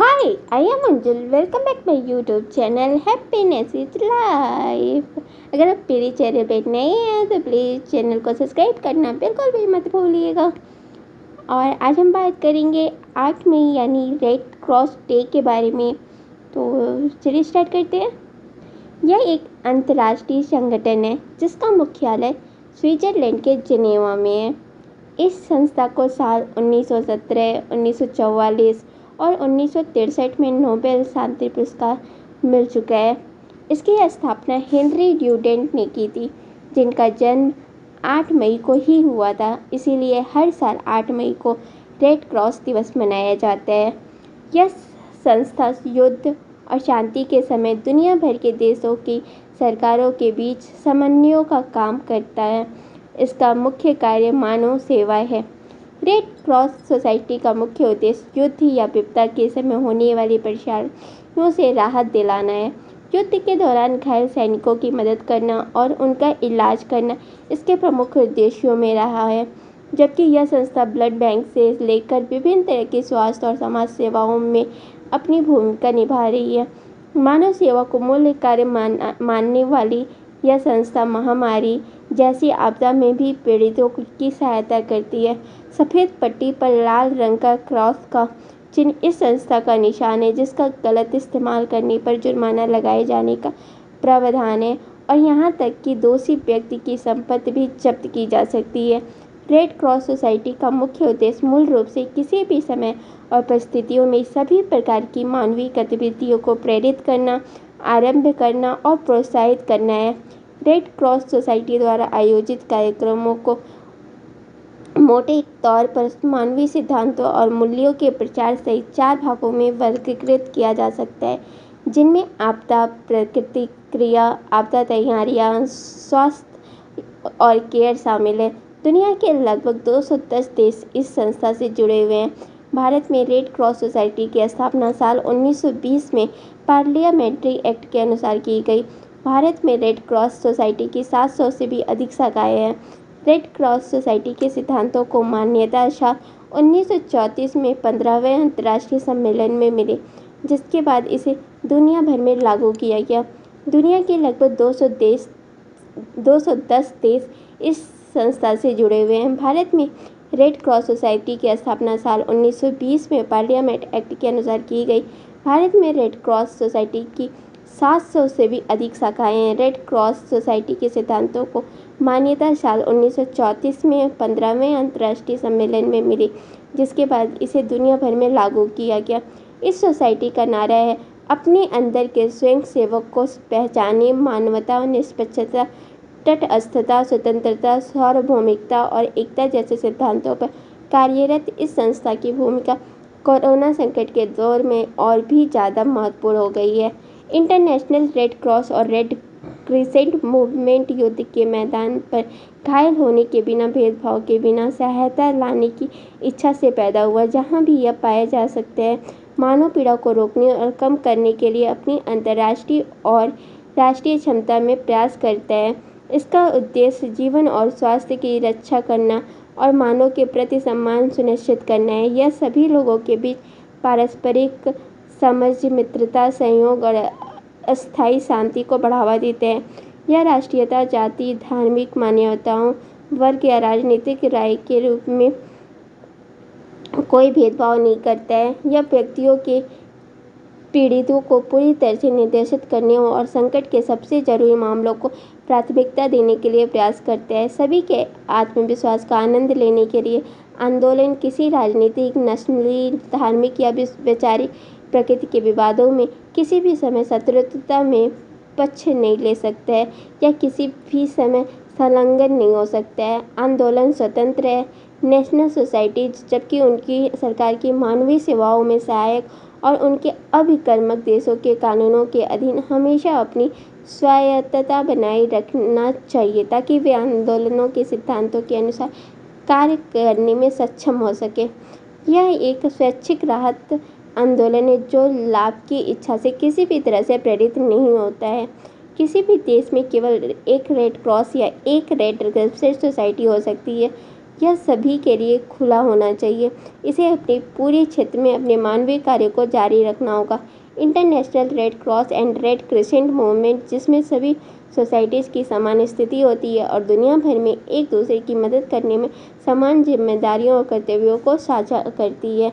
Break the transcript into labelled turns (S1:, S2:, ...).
S1: Hi, I am Anjul. Welcome back my YouTube channel Happiness is Life। अगर आप मेरे channel पे नए हैं तो प्लीज़ चैनल को सब्सक्राइब करना बिल्कुल भी मत भूलिएगा। और आज हम बात करेंगे 8 मई यानी रेड क्रॉस डे के बारे में। तो चलिए स्टार्ट करते हैं। यह एक अंतर्राष्ट्रीय संगठन है जिसका मुख्यालय स्विट्ज़रलैंड के जिनेवा में है। इस संस्था को साल 1917, 1944 और 1963 में नोबेल शांति पुरस्कार मिल चुका है। इसकी स्थापना हेनरी ड्यूडेंट ने की थी, जिनका जन्म 8 मई को ही हुआ था। इसीलिए हर साल 8 मई को रेड क्रॉस दिवस मनाया जाता है। यह संस्था युद्ध और शांति के समय दुनिया भर के देशों की सरकारों के बीच समन्वय का काम करता है। इसका मुख्य कार्य मानव सेवा है। रेड क्रॉस सोसाइटी का मुख्य उद्देश्य युद्ध या विपदा के समय होने वाली परेशानियों से राहत दिलाना है। युद्ध के दौरान घायल सैनिकों की मदद करना और उनका इलाज करना इसके प्रमुख उद्देश्यों में रहा है। जबकि यह संस्था ब्लड बैंक से लेकर विभिन्न तरह की स्वास्थ्य और समाज सेवाओं में अपनी भूमिका निभा रही है। मानव सेवा को मूल कार्य मानने वाली यह संस्था महामारी जैसी आपदा में भी पीड़ितों की सहायता करती है। सफ़ेद पट्टी पर लाल रंग का क्रॉस का चिन्ह इस संस्था का निशान है, जिसका गलत इस्तेमाल करने पर जुर्माना लगाए जाने का प्रावधान है और यहाँ तक कि दोषी व्यक्ति की संपत्ति भी जब्त की जा सकती है। रेड क्रॉस सोसाइटी का मुख्य उद्देश्य मूल रूप से किसी भी समय और परिस्थितियों में सभी प्रकार की मानवीय गतिविधियों को प्रेरित करना, आरंभ करना और प्रोत्साहित करना है। रेड क्रॉस सोसाइटी द्वारा आयोजित कार्यक्रमों को मोटे तौर पर मानवीय सिद्धांतों और मूल्यों के प्रचार सहित 4 भागों में वर्गीकृत किया जा सकता है, जिनमें आपदा प्रतिक्रिया, आपदा तैयारियां, स्वास्थ्य और केयर शामिल है। दुनिया के लगभग 210 देश इस संस्था से जुड़े हुए हैं। भारत में रेड क्रॉस सोसाइटी की स्थापना साल 1920 में पार्लियामेंट्री एक्ट के अनुसार की गई। भारत में रेड क्रॉस सोसाइटी की 700 से भी अधिक शाखाएं हैं। रेड क्रॉस सोसाइटी के सिद्धांतों को मान्यता साल 1934 में 15वें अंतर्राष्ट्रीय सम्मेलन में मिली, जिसके बाद इसे दुनिया भर में लागू किया गया। दुनिया के लगभग 210 देश इस संस्था से जुड़े हुए हैं। भारत में रेड क्रॉस सोसाइटी की स्थापना साल 1920 में पार्लियामेंट एक्ट के अनुसार की गई। भारत में रेड क्रॉस सोसाइटी की 700 से भी अधिक शाखाएं हैं। रेड क्रॉस सोसाइटी के सिद्धांतों को मान्यता साल 1934 में 15वें अंतर्राष्ट्रीय सम्मेलन में मिली, जिसके बाद इसे दुनिया भर में लागू किया गया। इस सोसाइटी का नारा है, अपने अंदर के स्वयं सेवक को पहचाने, मानवता, निष्पक्षता, तटस्थता, स्वतंत्रता, सार्वभौमिकता और एकता जैसे सिद्धांतों पर कार्यरत इस संस्था की भूमिका कोरोना संकट के दौर में और भी ज़्यादा महत्वपूर्ण हो गई है। इंटरनेशनल रेड क्रॉस और रेड क्रिसेंट मूवमेंट युद्ध के मैदान पर घायल होने के बिना, भेदभाव के बिना सहायता लाने की इच्छा से पैदा हुआ। जहां भी यह पाया जा सकता है, मानव पीड़ा को रोकने और कम करने के लिए अपनी अंतर्राष्ट्रीय और राष्ट्रीय क्षमता में प्रयास करता है। इसका उद्देश्य जीवन और स्वास्थ्य की रक्षा करना और मानव के प्रति सम्मान सुनिश्चित करना है। यह सभी लोगों के बीच पारस्परिक समझ, मित्रता, सहयोग और अस्थायी शांति को बढ़ावा देते हैं। यह राष्ट्रीयता, जाति, धार्मिक मान्यताओं, वर्ग या राजनीतिक राय के रूप में कोई भेदभाव नहीं करता है। यह व्यक्तियों के पीड़ितों को पूरी तरह से निर्देशित करने और संकट के सबसे जरूरी मामलों को प्राथमिकता देने के लिए प्रयास करता है। सभी के आत्मविश्वास का आनंद लेने के लिए आंदोलन किसी राजनीतिक, नस्ली, धार्मिक या वैचारिक प्रकृति के विवादों में किसी भी समय शत्रुता में पक्ष नहीं ले सकता है या किसी भी समय संलग्न नहीं हो सकता है। आंदोलन स्वतंत्र है। नेशनल सोसाइटी, जबकि उनकी सरकार की मानवीय सेवाओं में सहायक और उनके अभिकर्मक देशों के कानूनों के अधीन हमेशा अपनी स्वायत्तता बनाए रखना चाहिए, ताकि वे आंदोलनों के सिद्धांतों के अनुसार कार्य करने में सक्षम हो सके। यह एक स्वैच्छिक राहत आंदोलन है जो लाभ की इच्छा से किसी भी तरह से प्रेरित नहीं होता है। किसी भी देश में केवल एक रेड क्रॉस या एक रेड क्रिसेंट सोसाइटी हो सकती है। यह सभी के लिए खुला होना चाहिए। इसे अपने पूरे क्षेत्र में अपने मानवीय कार्य को जारी रखना होगा। International red cross and red crescent movement, जिसमें सभी सोसाइटीज़ की समान स्थिति होती है और दुनिया भर में एक दूसरे की मदद करने में समान जिम्मेदारियों और कर्तव्यों को साझा करती है।